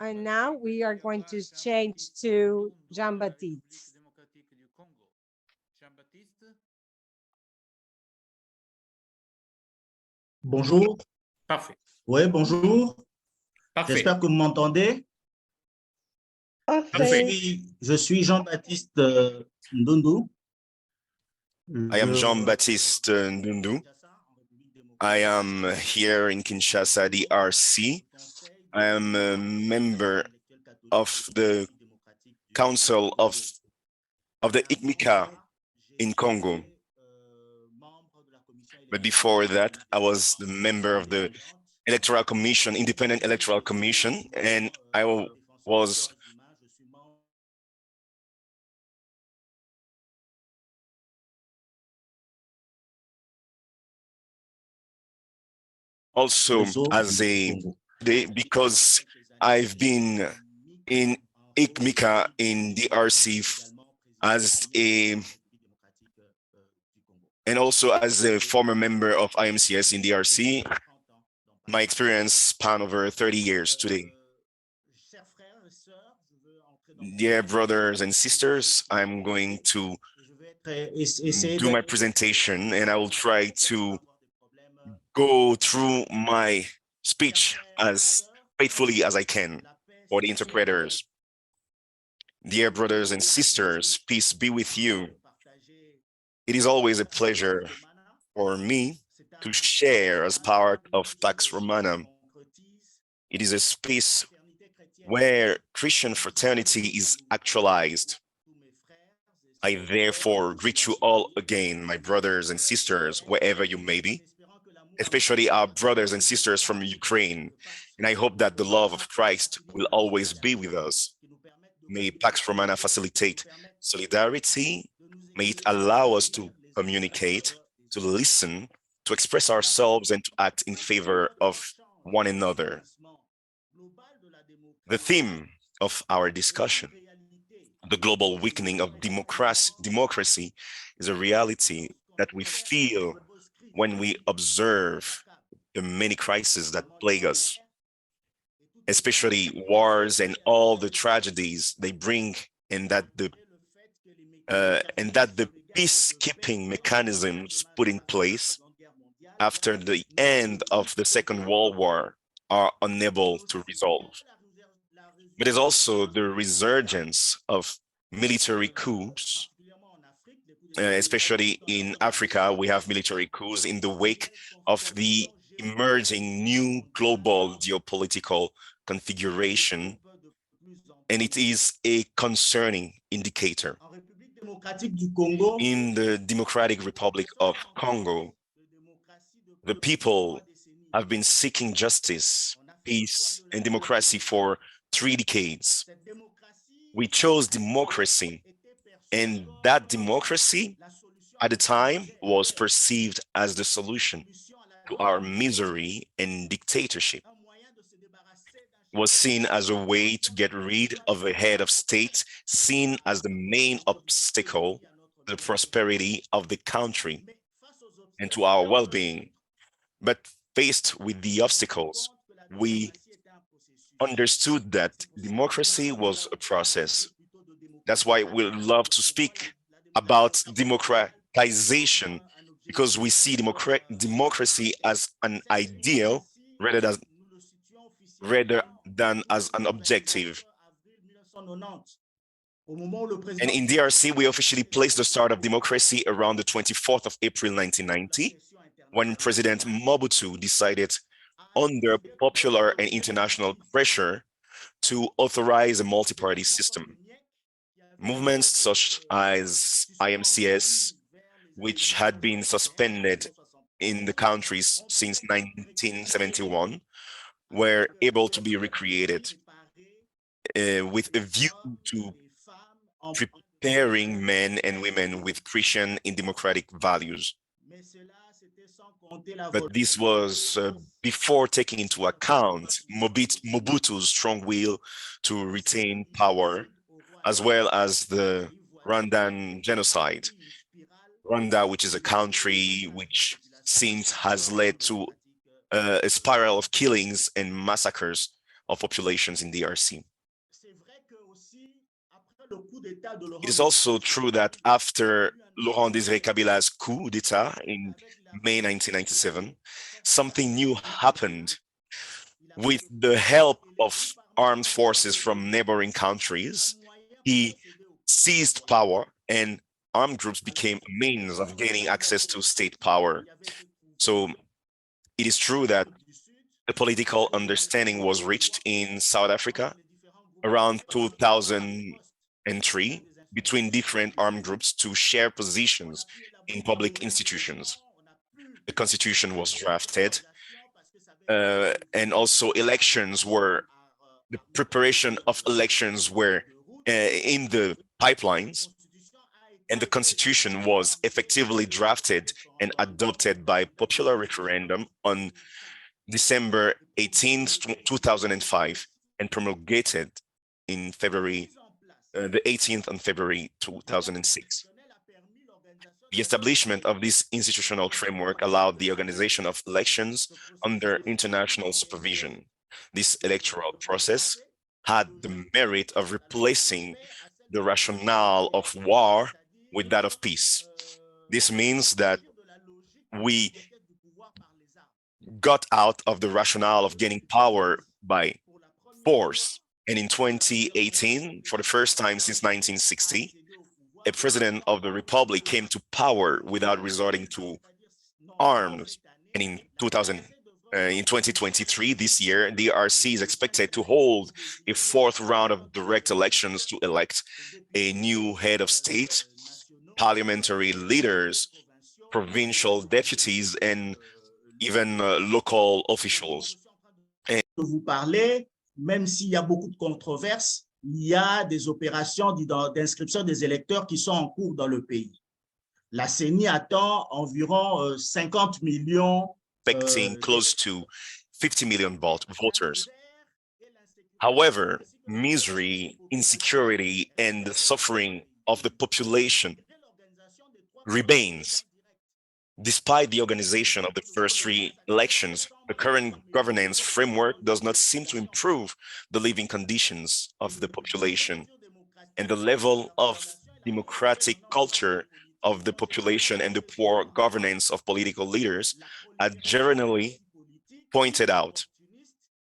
And now we are going to change to Jean Baptiste. Bonjour. Parfait. Oui, bonjour. Parfait. J'espère que vous m'entendez. Je suis Jean Baptiste Ndundu. I am Jean Baptiste Ndundu. I am here in Kinshasa, DRC. I am a member of the Council of the ICMICA in Congo. But before that, I was the member of the Electoral Commission, Independent Electoral Commission, and I was also because I've been in ICMICA in DRC and also as a former member of IMCS in DRC. My experience span over 30 years today. Dear brothers and sisters, I'm going to do my presentation and I will try to go through my speech as faithfully as I can for the interpreters. Dear brothers and sisters, peace be with you. It is always a pleasure for me to share as part of Pax Romana. It is a space where Christian fraternity is actualized. I therefore greet you all again, my brothers and sisters, wherever you may be, especially our brothers and sisters from Ukraine. And I hope that the love of Christ will always be with us. May Pax Romana facilitate solidarity. May it allow us to communicate, to listen, to express ourselves, and to act in favor of one another. The theme of our discussion, the global weakening of democracy, is a reality that we feel when we observe the many crises that plague us, especially wars and all the tragedies they bring, and that the peacekeeping mechanisms put in place after the end of the Second World War are unable to resolve. But there's also the resurgence of military coups, especially in Africa. We have military coups in the wake of the emerging new global geopolitical configuration, and it is a concerning indicator. In the Democratic Republic of Congo, the people have been seeking justice, peace, and democracy for 3 decades. We chose democracy, and that democracy at the time was perceived as the solution to our misery and dictatorship. Was seen as a way to get rid of a head of state, seen as the main obstacle to the prosperity of the country and to our well-being. But faced with the obstacles, we understood that democracy was a process. That's why we love to speak about democratization, because we see democracy as an ideal rather than as an objective. And in DRC, we officially placed the start of democracy around the 24th of April, 1990, when President Mobutu decided, under popular and international pressure, to authorize a multi-party system. Movements such as IMCS, which had been suspended in the countries since 1971, were able to be recreated with a view to preparing men and women with Christian and democratic values. But this was before taking into account Mobutu's strong will to retain power, as well as the Rwandan genocide. Rwanda, which is a country which seems has led to a spiral of killings and massacres of populations in DRC. It is also true that after Laurent Désiré Kabila's coup d'etat in May 1997, something new happened. With the help of armed forces from neighboring countries, he seized power and armed groups became a means of gaining access to state power. So it is true that the political understanding was reached in South Africa around 2003 between different armed groups to share positions in public institutions. The constitution was drafted, and also the preparation of elections were in the pipelines, and the constitution was effectively drafted and adopted by popular referendum on December 18th, 2005, and promulgated in the 18th on February 2006. The establishment of this institutional framework allowed the organization of elections under international supervision. This electoral process had the merit of replacing the rationale of war with that of peace. This means that we got out of the rationale of gaining power by force. And in 2018, for the first time since 1960, a president of the republic came to power without resorting to arms. And in 2023, this year, DRC is expected to hold a fourth round of direct elections to elect a new head of state, parliamentary leaders, provincial deputies, and even local officials. Vous parlez, même s'il y a beaucoup de controverses, il y a des opérations d'inscription des électeurs qui sont en cours dans le pays. La CENI attend environ 50 millions. Expecting close to 50 million voters. However, misery, insecurity, and the suffering of the population remains. Despite the organization of the first three elections, the current governance framework does not seem to improve the living conditions of the population, and the level of democratic culture of the population and the poor governance of political leaders are generally pointed out.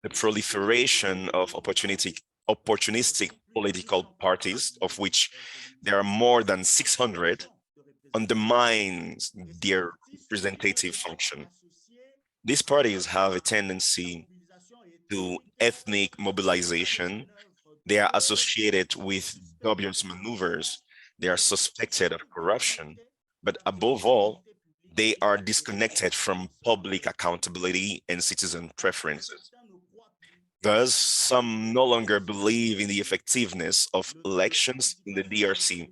The proliferation of opportunistic political parties, of which there are more than 600, undermines their representative function. These parties have a tendency to ethnic mobilization. They are associated with dubious maneuvers. They are suspected of corruption, but above all, they are disconnected from public accountability and citizen preferences. Thus, some no longer believe in the effectiveness of elections in the DRC.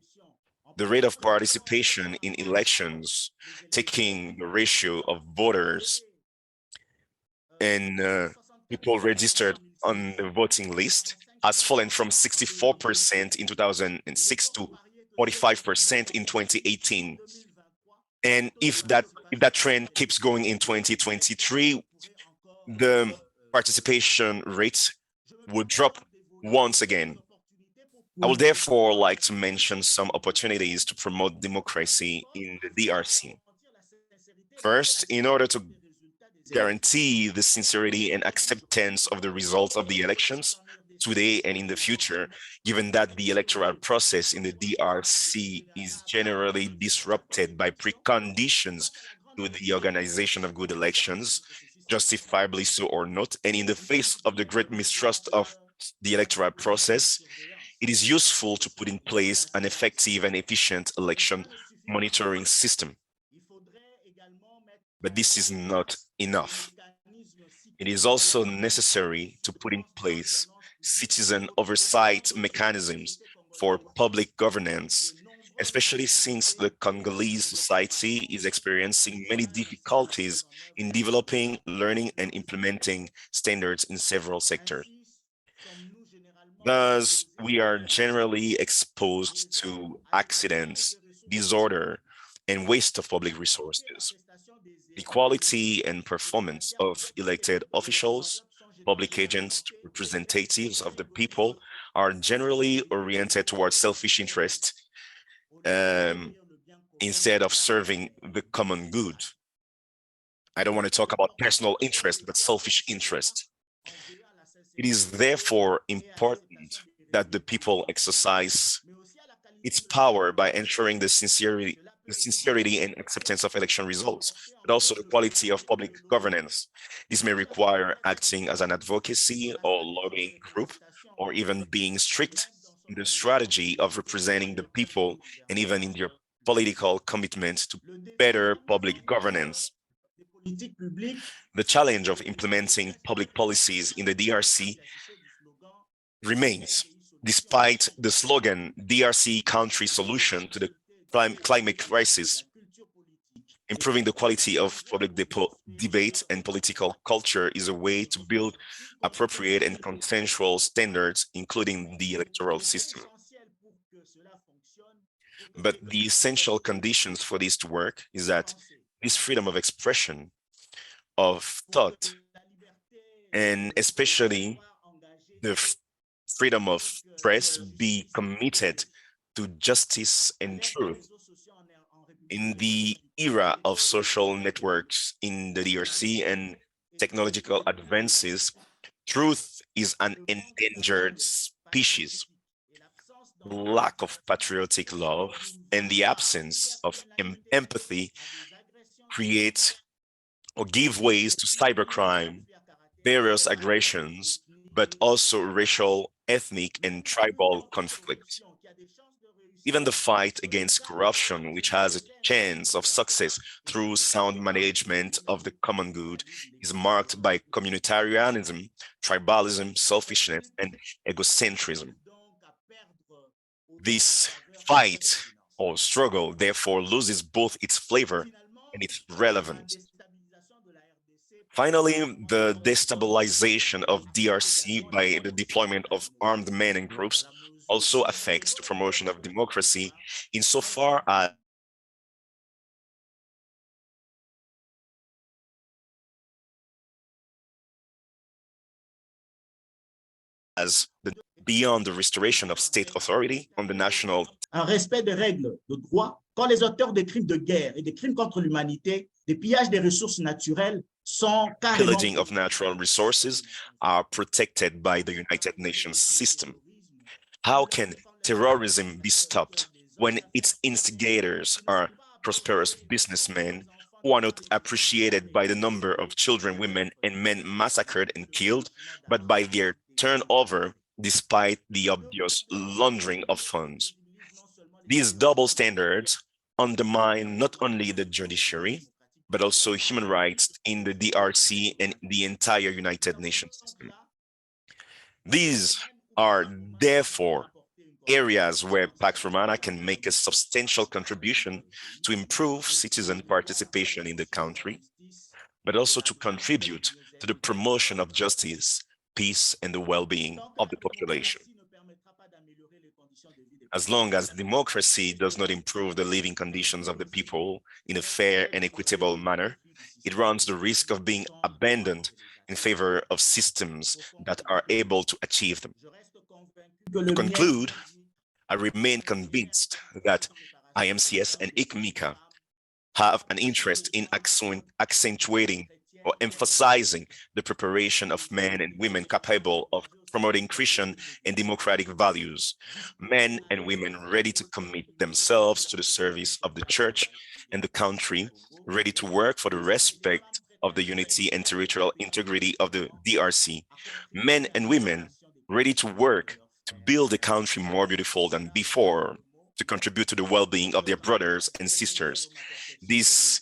The rate of participation in elections, taking the ratio of voters and people registered on the voting list, has fallen from 64% in 2006 to 45% in 2018. And if that trend keeps going in 2023, the participation rate would drop once again. I would therefore like to mention some opportunities to promote democracy in the DRC. First, in order to guarantee the sincerity and acceptance of the results of the elections today and in the future, given that the electoral process in the DRC is generally disrupted by preconditions to the organization of good elections, justifiably so or not, and in the face of the great mistrust of the electoral process, it is useful to put in place an effective and efficient election monitoring system. But this is not enough. It is also necessary to put in place citizen oversight mechanisms for public governance, especially since the Congolese society is experiencing many difficulties in developing, learning, and implementing standards in several sectors. Thus, we are generally exposed to accidents, disorder, and waste of public resources. The quality and performance of elected officials public agents, representatives of the people, are generally oriented towards selfish interest instead of serving the common good. I don't want to talk about personal interest, but selfish interest. It is therefore important that the people exercise its power by ensuring the sincerity and acceptance of election results, but also the quality of public governance. This may require acting as an advocacy or lobbying group, or even being strict in the strategy of representing the people and even in their political commitment to better public governance. The challenge of implementing public policies in the DRC remains, despite the slogan DRC country solution to the climate crisis. Improving the quality of public debate and political culture is a way to build appropriate and consensual standards, including the electoral system. But the essential conditions for this to work is that this freedom of expression, of thought, and especially the freedom of press be committed to justice and truth. In the era of social networks in the DRC and technological advances, truth is an endangered species. Lack of patriotic love and the absence of empathy create or give ways to cybercrime, various aggressions, but also racial, ethnic, and tribal conflict. Even the fight against corruption, which has a chance of success through sound management of the common good, is marked by communitarianism, tribalism, selfishness, and egocentrism. This fight or struggle, therefore, loses both its flavor and its relevance. Finally, the destabilization of DRC by the deployment of armed men and groups also affects the promotion of democracy insofar as beyond the restoration of state authority on the national. Un respect des règles de droit quand les auteurs de crimes de guerre et des crimes contre l'humanité, des pillages des ressources naturelles sont carrément. Pillaging of natural resources are protected by the United Nations system. How can terrorism be stopped when its instigators are prosperous businessmen who are not appreciated by the number of children, women, and men massacred and killed, but by their turnover despite the obvious laundering of funds? These double standards undermine not only the judiciary, but also human rights in the DRC and the entire United Nations system. These are therefore areas where Pax Romana can make a substantial contribution to improve citizen participation in the country, but also to contribute to the promotion of justice, peace, and the well-being of the population. As long as democracy does not improve the living conditions of the people in a fair and equitable manner, it runs the risk of being abandoned in favor of systems that are able to achieve them. To conclude, I remain convinced that IMCS and ICMICA have an interest in accentuating or emphasizing the preparation of men and women capable of promoting Christian and democratic values, men and women ready to commit themselves to the service of the church and the country, ready to work for the respect of the unity and territorial integrity of the DRC, men and women ready to work to build a country more beautiful than before, to contribute to the well-being of their brothers and sisters. These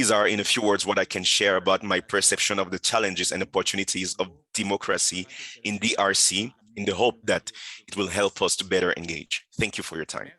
are, in a few words, what I can share about my perception of the challenges and opportunities of democracy in DRC, in the hope that it will help us to better engage. Thank you for your time.